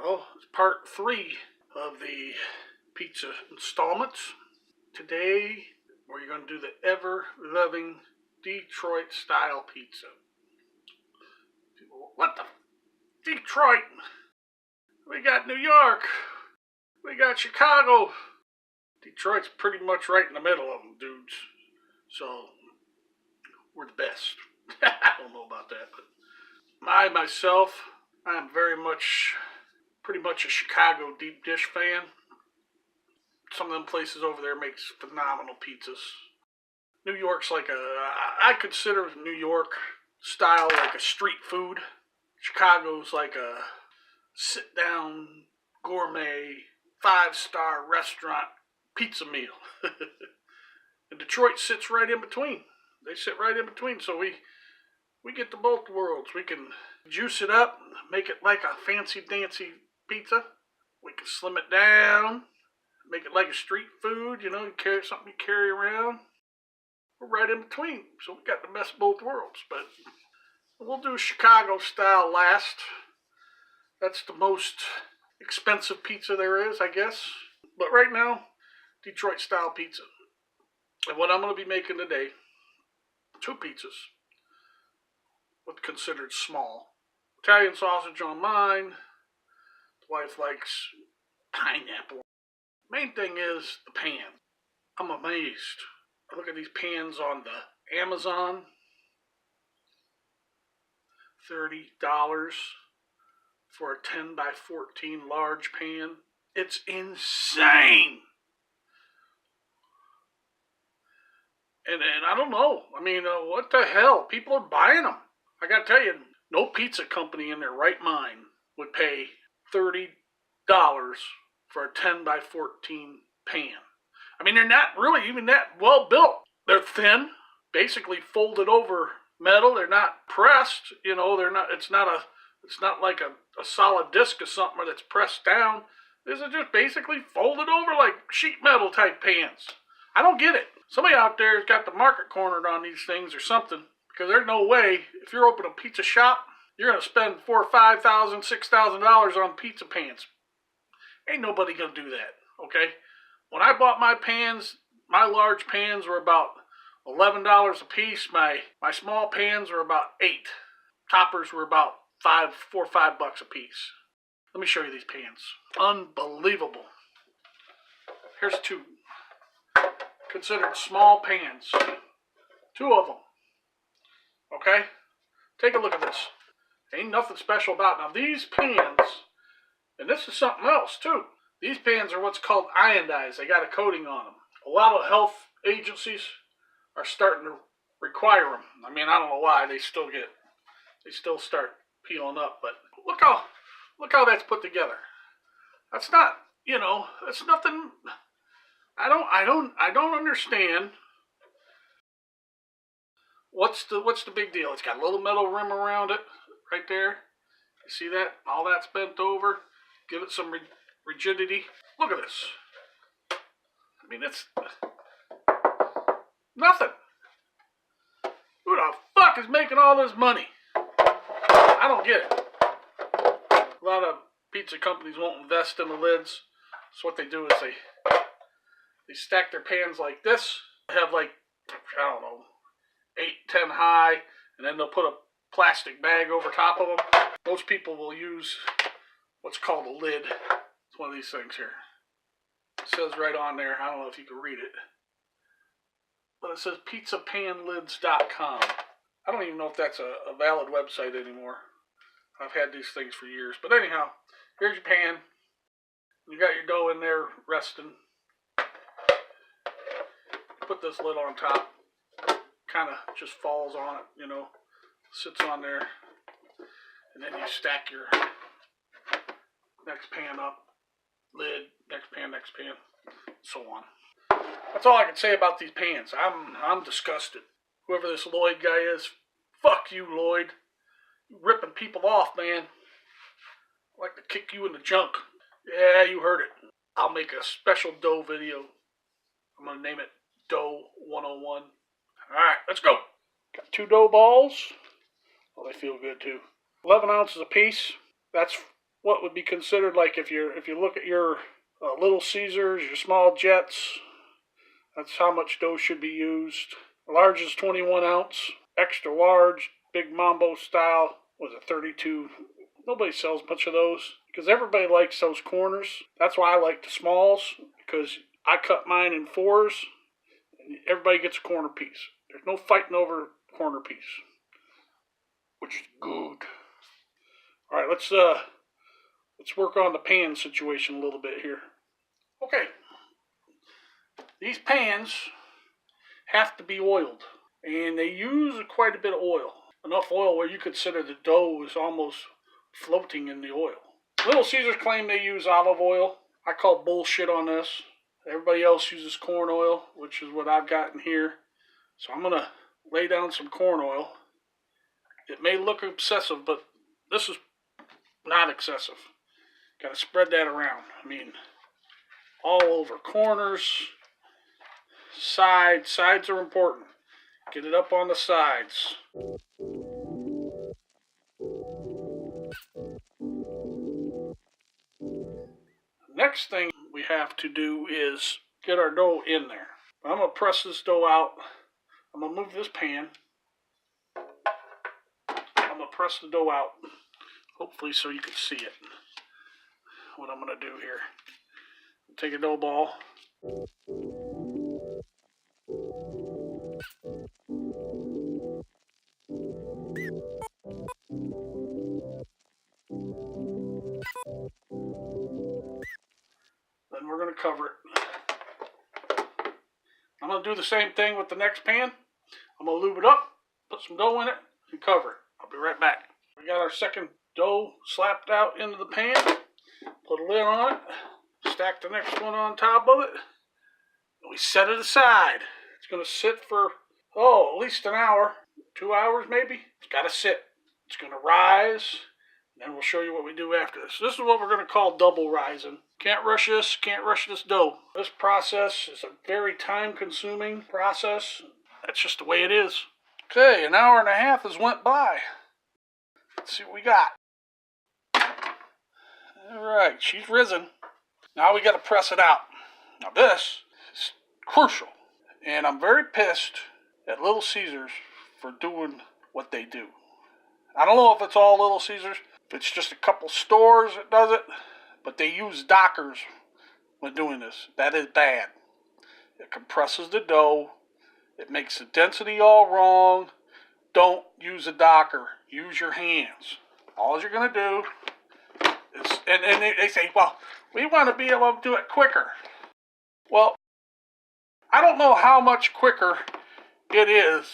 Well, it's part 3 of the pizza installments. Today, we're going to do the ever-loving Detroit-style pizza. People, what the? Detroit? We got New York. We got Chicago. Detroit's pretty much right in the middle of them, dudes. So, we're the best. I don't know about that, but myself, I am pretty much a Chicago deep dish fan. Some of them places over there makes phenomenal pizzas. New York's I consider New York style like a street food. Chicago's like a sit-down, gourmet, 5-star restaurant pizza meal. And Detroit sits right in between. They sit right in between, so we get to both worlds. We can juice it up, make it like a fancy-dancy pizza. We can slim it down, make it like a street food, you something you carry around. We're right in between, so we got the best of both worlds. But we'll do Chicago style last. That's the most expensive pizza there is, I guess. But right now, Detroit style pizza. And what I'm going to be making today, 2 pizzas, what's considered small. Italian sausage on mine. The wife likes pineapple. Main thing is the pan. I'm amazed. I look at these pans on the Amazon. $30 for a 10 by 14 large pan. It's insane. And I don't know. I mean, what the hell? People are buying them. I gotta tell you, no pizza company in their right mind would pay $30 for a 10 by 14 pan. I mean, they're not really even that well built. They're thin, basically folded over metal. They're not pressed. It's not like a solid disc or something that's pressed down. These are just basically folded over like sheet metal type pans. I don't get it. Somebody out there has got the market cornered on these things or something, because there's no way, if you're opening a pizza shop, you're going to spend $4,000, $5,000, $6,000 on pizza pans. Ain't nobody going to do that, okay? When I bought my pans, my large pans were about $11 a piece. My small pans were about $8. Toppers were about $4 or $5 a piece. Let me show you these pans. Unbelievable. Here's 2. Considered small pans. 2 of them. Okay? Take a look at this. Ain't nothing special about it. Now these pans, and this is something else too. These pans are what's called iodized. They got a coating on them. A lot of health agencies are starting to require them. I mean, I don't know why. They still start peeling up. But look how that's put together. That's not, that's nothing. I don't understand. What's the big deal? It's got a little metal rim around it, right there. You see that? All that's bent over. Give it some rigidity. Look at this. I mean, it's nothing. Who the fuck is making all this money? I don't get it. A lot of pizza companies won't invest in the lids. So what they do is they stack their pans like this. They have I don't know, 8, 10 high, and then they'll put a plastic bag over top of them. Most people will use what's called a lid. It's one of these things here. It says right on there, I don't know if you can read it, but it says pizzapanlids.com. I don't even know if that's a valid website anymore. I've had these things for years. But anyhow, here's your pan. You got your dough in there resting. Put this lid on top. Kind of just falls on it, sits on there. And then you stack your next pan up. Lid, next pan, so on. That's all I can say about these pans. I'm disgusted. Whoever this Lloyd guy is, fuck you, Lloyd. You ripping people off, man. I'd like to kick you in the junk. Yeah, you heard it. I'll make a special dough video. I'm going to name it Dough 101. Alright, let's go. Got 2 dough balls. Oh, they feel good too. 11 ounces a piece. That's what would be considered like if you look at your Little Caesars, your small Jets, that's how much dough should be used. The large is 21 ounce. Extra large, big Mambo style, was it 32? Nobody sells much of those because everybody likes those corners. That's why I like the smalls, because I cut mine in fours and everybody gets a corner piece. There's no fighting over corner piece, which is good. All right, let's work on the pan situation a little bit here. Okay, these pans have to be oiled, and they use quite a bit of oil. Enough oil where you consider the dough is almost floating in the oil. Little Caesars claim they use olive oil. I call bullshit on this. Everybody else uses corn oil, which is what I've got in here. So I'm gonna lay down some corn oil. It may look excessive, but this is not excessive. Gotta spread that around. I mean, all over. Corners, sides. Sides are important. Get it up on the sides. Next thing we have to do is get our dough in there. I'm going to press this dough out. I'm going to move this pan. I'm going to press the dough out, hopefully so you can see it. What I'm going to do here. Take a dough ball. Then we're going to cover it. I'm going to do the same thing with the next pan. I'm going to lube it up, put some dough in it, and cover it. I'll be right back. We got our second dough slapped out into the pan. Put a lid on it. Stack the next one on top of it. And we set it aside. It's going to sit for, at least an hour. 2 hours maybe. It's got to sit. It's going to rise. And then we'll show you what we do after this. This is what we're going to call double rising. Can't rush this. Can't rush this dough. This process is a very time-consuming process. That's just the way it is. Okay, an hour and a half has went by. Let's see what we got. Alright, she's risen. Now we got to press it out. Now this is crucial. And I'm very pissed at Little Caesars for doing what they do. I don't know if it's all Little Caesars. If it's just a couple stores that does it. But they use dockers when doing this. That is bad. It compresses the dough. It makes the density all wrong. Don't use a docker. Use your hands. All you're going to do is, and they say, well, we want to be able to do it quicker. Well, I don't know how much quicker it is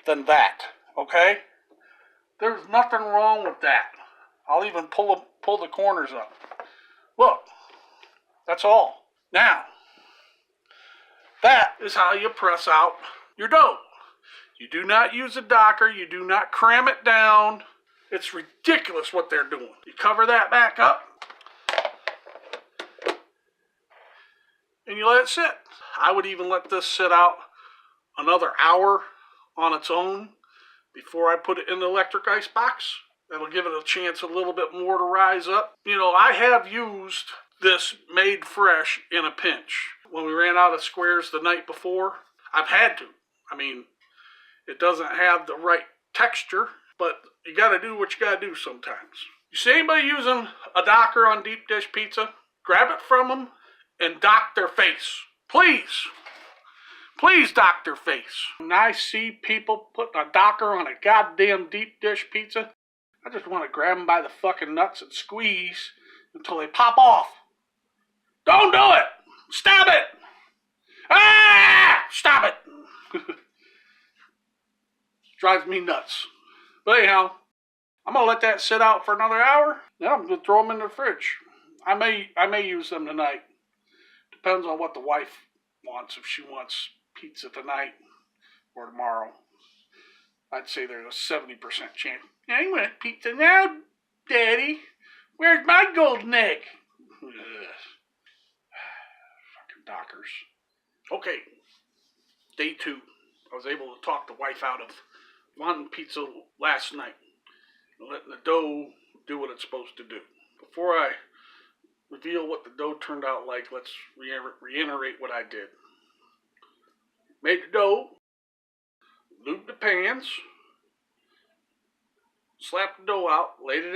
than that, okay? There's nothing wrong with that. I'll even pull the corners up. Look, that's all. Now, that is how you press out your dough. You do not use a docker. You do not cram it down. It's ridiculous what they're doing. You cover that back up, and you let it sit. I would even let this sit out another hour on its own before I put it in the electric ice box. That'll give it a chance a little bit more to rise up. You know, I have used this made fresh in a pinch. When we ran out of squares the night before, I've had to. I mean, it doesn't have the right texture, but you got to do what you got to do sometimes. You see anybody using a docker on deep dish pizza? Grab it from them and dock their face. Please. Please dock their face. When I see people putting a docker on a goddamn deep dish pizza, I just want to grab them by the fucking nuts and squeeze until they pop off. Don't do it! Stop it! Ah! Stop it! Drives me nuts. But anyhow, I'm going to let that sit out for another hour. Then I'm going to throw them in the fridge. I may use them tonight. Depends on what the wife wants. If she wants pizza tonight or tomorrow. I'd say there's a 70% chance. I want pizza now, Daddy. Where's my golden egg? Ugh. Fucking dockers. Okay, day 2. I was able to talk the wife out of wanting pizza last night. and letting the dough do what it's supposed to do. Before I reveal what the dough turned out like, let's reiterate what I did. Made the dough, lubed the pans, slapped the dough out, laid it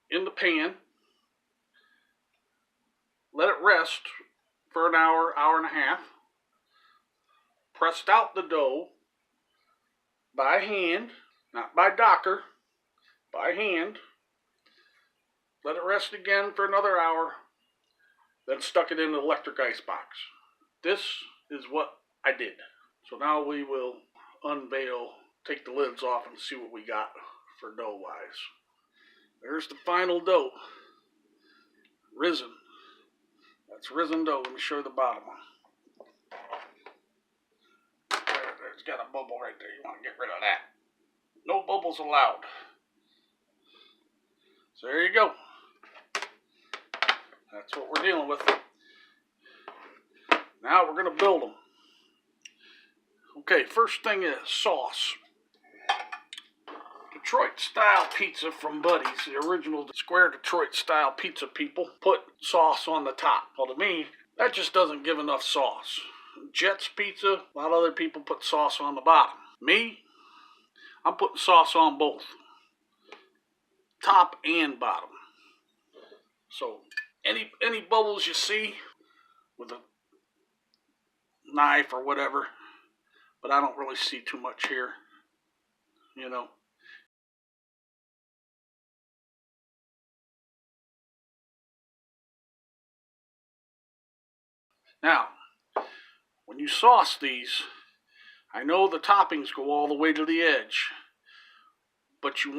in the pan, let it rest for an hour, hour and a half, pressed out the dough by hand, not by docker, by hand, let it rest again for another hour, then stuck it in the electric ice box. This is what I did. So now we will unveil, take the lids off and see what we got for dough wise. There's the final dough. Risen. That's risen dough. Let me show you the bottom one. There's got a bubble right there. You want to get rid of that. No bubbles allowed. So there you go. That's what we're dealing with. Now we're going to build them. Okay, first thing is sauce. Detroit style pizza from Buddy's, the original square Detroit style pizza people, put sauce on the top. Well, to me, that just doesn't give enough sauce. Jets Pizza, a lot of other people put sauce on the bottom. Me, I'm putting sauce on both, top and bottom. So any bubbles you see with a knife or whatever, but I don't really see too much here, you know. Now, when you sauce these, I know the toppings go all the way to the edge, but you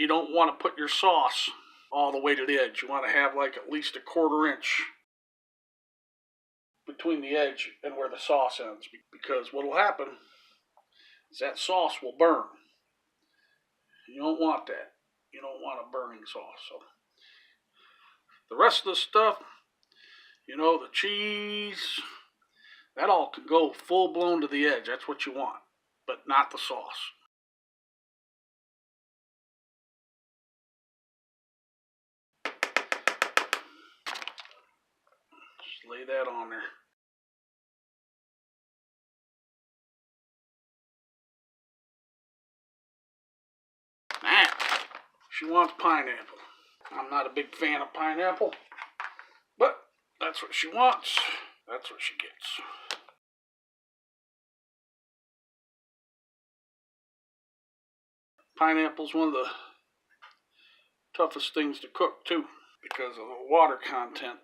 don't want to put your sauce all the way to the edge. You want to have like at least a 1/4 inch between the edge and where the sauce ends, because what will happen is that sauce will burn. You don't want that. You don't want a burning sauce. So the rest of the stuff, you know, the cheese, that all can go full blown to the edge. That's what you want, but not the sauce. Just lay that on there. Now, she wants pineapple. I'm not a big fan of pineapple, but that's what she wants. That's what she gets. Pineapple's one of the toughest things to cook too, because of the water content.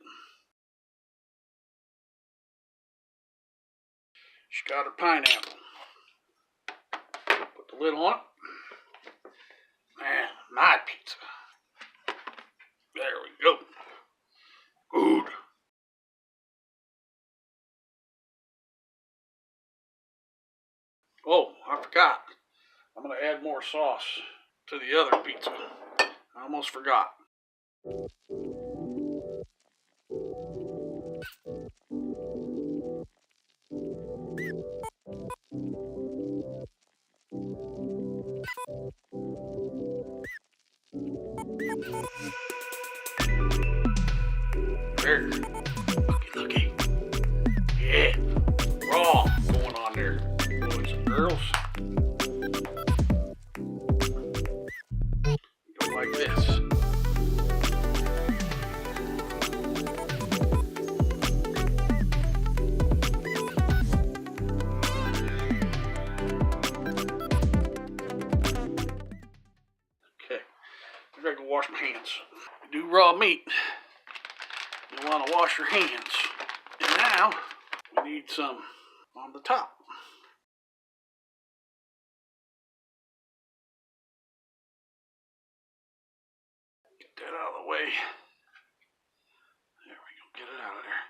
She got her pineapple. Put the lid on it. Man, my pizza. There we go. Good. Oh, I forgot. I'm going to add more sauce to the other pizza. I almost forgot. There. Looky. Yeah. Raw going on there, boys and girls. Go like this. Okay. I gotta go wash my hands. Do raw meat. You want to wash your hands. And now, we need some on the top. Get that out of the way. There we go. Get it out of there.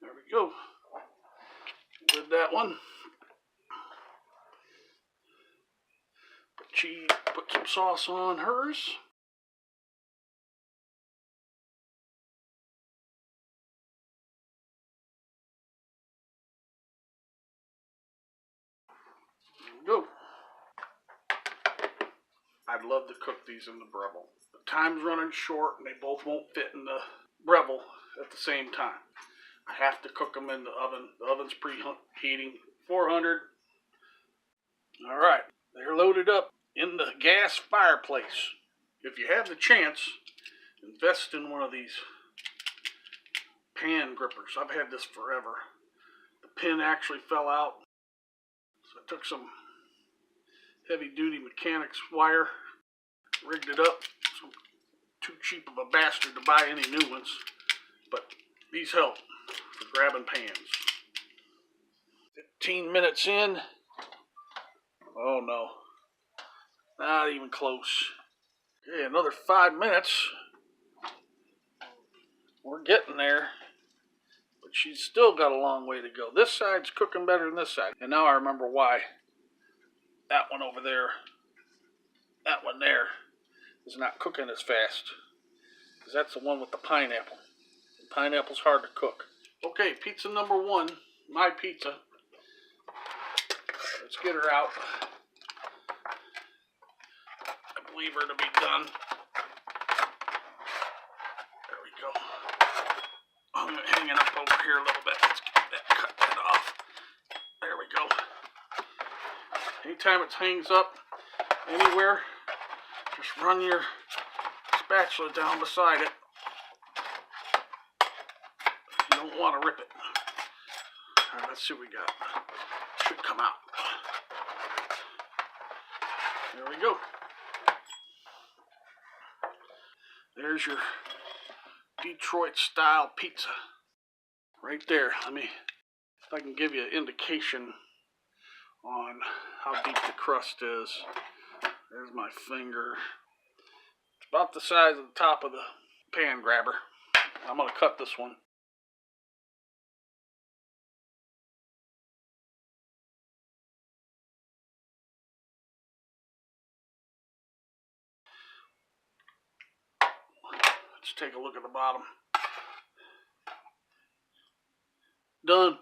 There we go. With that one. Put some sauce on hers. There we go. I'd love to cook these in the Breville. The time's running short and they both won't fit in the Breville at the same time. I have to cook them in the oven. The oven's preheating 400. All right, they're loaded up in the gas fireplace. If you have the chance, invest in one of these pan grippers. I've had this forever. The pin actually fell out, so I took some heavy duty mechanics wire, rigged it up. So too cheap of a bastard to buy any new ones, but these help for grabbing pans. 15 minutes in. Oh no, not even close. Okay, another 5 minutes. We're getting there, but she's still got a long way to go. This side's cooking better than this side. And now I remember why. That one over there, that one there, is not cooking as fast. Because that's the one with the pineapple. And pineapple's hard to cook. Okay, pizza number one, my pizza. Let's get her out. I believe her to be done. There we go. I'm hanging up over here a little bit. Let's get that, cut that off. There we go. Anytime it hangs up anywhere, just run your spatula down beside it. You don't want to rip it. All right, let's see what we got. Should come out. There we go. There's your Detroit style pizza. Right there. Let me, if I can give you an indication on how deep the crust is. There's my finger. It's about the size of the top of the pan grabber. I'm going to cut this one. Let's take a look at the bottom. Done.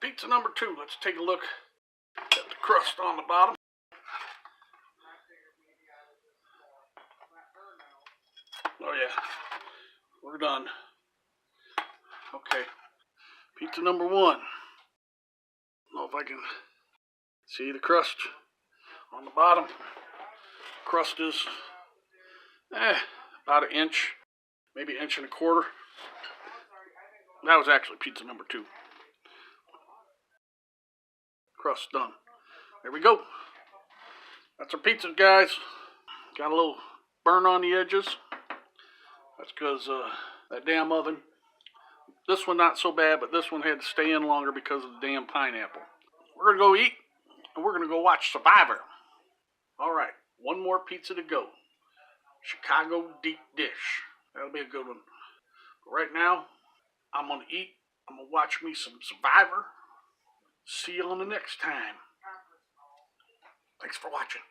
Pizza number two. Let's take a look at the crust on the bottom. Oh yeah, we're done. Okay, pizza number one. I don't know if I can see the crust on the bottom. Crust is about an inch, maybe an inch and a quarter. That was actually pizza number two. Crust done. There we go. That's our pizza, guys. Got a little burn on the edges. That's because that damn oven. This one not so bad, but this one had to stay in longer because of the damn pineapple. We're going to go eat, and we're going to go watch Survivor. All right, one more pizza to go. Chicago deep dish. That'll be a good one. But right now, I'm going to eat. I'm going to watch me some Survivor. See you on the next time. Thanks for watching.